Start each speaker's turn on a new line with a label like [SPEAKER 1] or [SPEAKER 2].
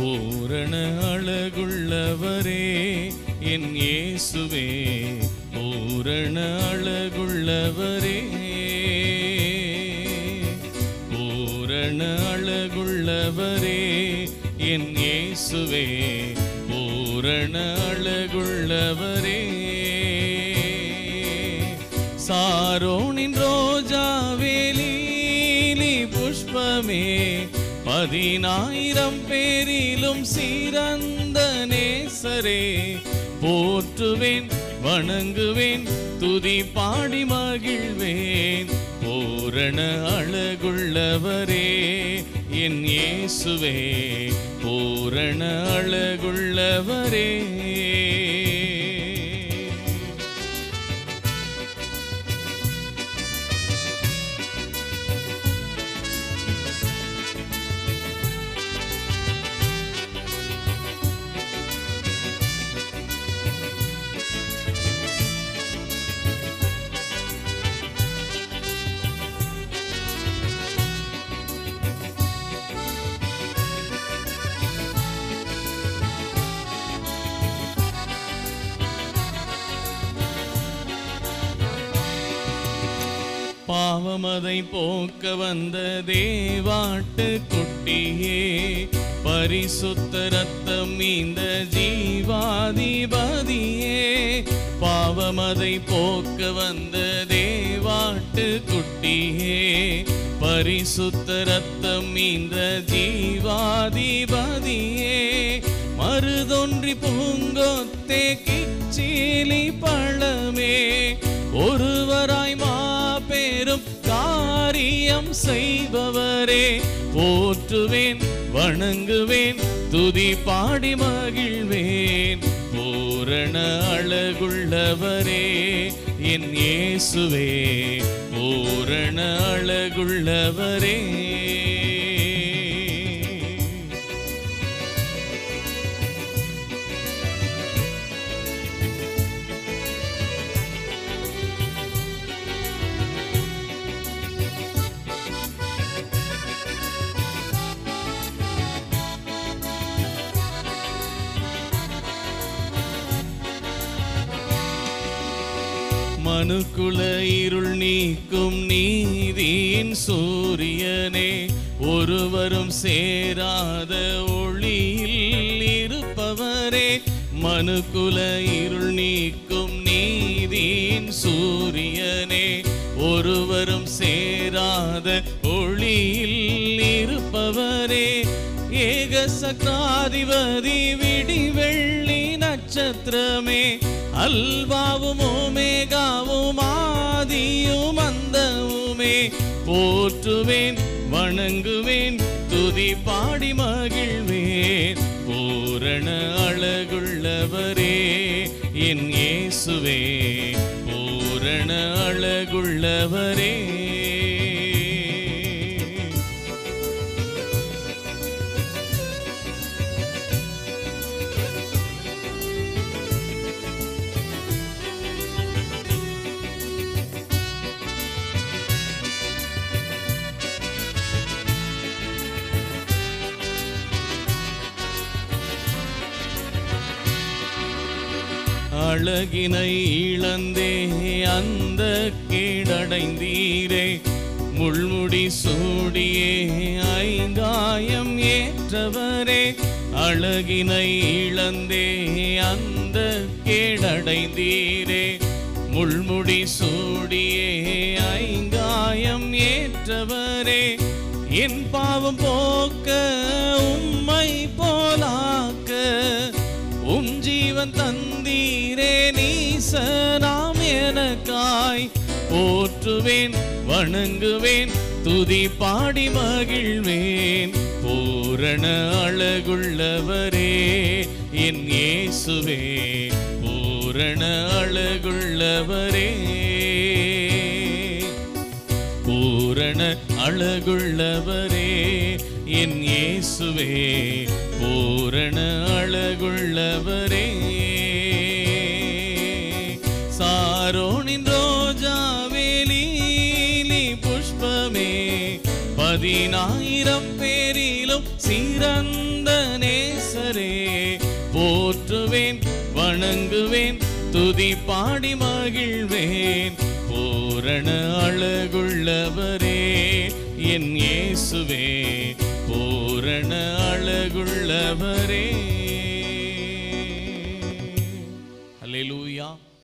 [SPEAKER 1] பூரண அழகுள்ளவரே என் இயேசுவே, பூரண அழகுள்ளவரே, பூரண அழகுள்ளவரே என் இயேசுவே, பூரண அழகுள்ளவரே. சாரோனின் ரோஜாவே, லீலி புஷ்பமே, 10,000 பேரிலும் சிறந்த நேசரே, போற்றுவேன் வணங்குவேன் துதி பாடி மகிழ்வேன். பூரண அழகுள்ளவரே என் இயேசுவே, பூரண அழகுள்ளவரே. பாவமதை போக்க வந்த தேவாட்டு குட்டியே, பரிசுத்த ரத்தம் இந்த ஜீவாதிபதியே. பாவமதை போக்க வந்த தேவாட்டு குட்டியே, பரிசுத்த ரத்தம் இந்த ஜீவாதிபதியே. மருதொன்றி பூங்கொத்தே கிச்சிலி பழமே, ஒருவராய் மாபெரும் காரியம் செய்பவரே, போற்றுவேன் வணங்குவேன் துதி பாடி மகிழ்வேன். பூரண அழகுள்ளவரே என் இயேசுவே, பூரண அழகுள்ளவரே. மனுக்குல இருள் நீக்கும் நீதியின் சூரியனே, ஒருவரும் சேராத ஒளியில் இருப்பவரே. மனுக்குல இருள் நீக்கும் நீதியின் சூரியனே, ஒருவரும் சேராத ஒளியில் இருப்பவரே. ஏக சக்ராதிபதி விடிவெள்ளி நட்சத்திரமே, அல்வாவும் ஓமேகாவும் ஆதியும் அந்தவுமே. போற்றுவேன் வணங்குவேன் துதி பாடி மகிழ்வேன். பூரண அழகுள்ளவரே என் இயேசுவே, பூரண அழகுள்ளவரே. அழகினை இழந்தே அந்த கீழடைந்தீரே, முள்முடி சூடியே ஐங்காயம் ஏற்றவரே. அழகினை இழந்தே அந்த கீழடைந்தீரே, முள்முடி சூடியே ஐங்காயம் ஏற்றவரே. என் பாவம் போக்க உம்மை போலாக்க, உம் ஜீவன் தந்தீரே நீசனாம் எனக்காய். போற்றுவேன் வணங்குவேன் துதி பாடி மகிழ்வேன். பூரண அழகுள்ளவரே என் இயேசுவே, பூரண அழகுள்ளவரே, பூரண அழகுள்ளவரே என் இயேசுவே, பூரண அழகுள்ளவரே. சாரோனின் ரோஜாவே, லீலி புஷ்பமே, 10,000 பேரிலும் சிறந்த நேசரே, அழகுள்ளவரே, போற்றுவேன் வணங்குவேன் துதி பாடி மகிழ்வேன். பூரண அழகுள்ளவரே என் இயேசுவே, பூரண அழகுள்ளவரே.